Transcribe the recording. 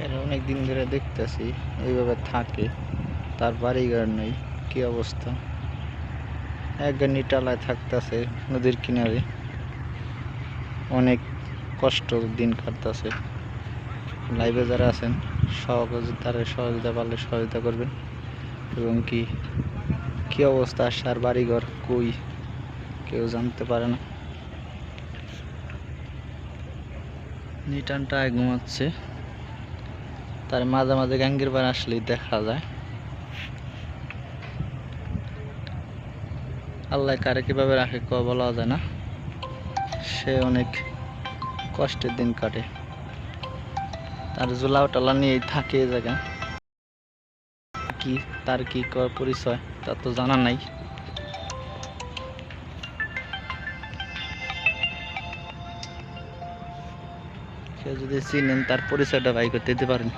এরা অনেক দিন ধরে দেখতেছি এইভাবে থাকে, তার বাড়িঘর নেই। কি অবস্থা! এক নিটালায় থাকতেছে নদীর কিনারে, অনেক কষ্ট দিন কাটতেছে। লাইভে যারা আছেন সহযোগিতা পারলে সহযোগিতা করবেন। এবং কি অবস্থা, সার বাড়িঘর কই কেউ জানতে পারে না। নিটানটা ঘুমাচ্ছে, তার মাঝে মাঝে গাঙ্গের পাড়ে আসলেই দেখা যায়। আল্লাহ কারে কিভাবে রাখে বলা যায় না। সে অনেক কষ্টের দিন কাটে, তার জোলাও টালা নিয়েই থাকে এই জায়গা। তার কি পরিচয় তার তো জানা নাই। কেউ যদি চিনেন তার পরিচয়টা ভাই করতে দিতে পারেন।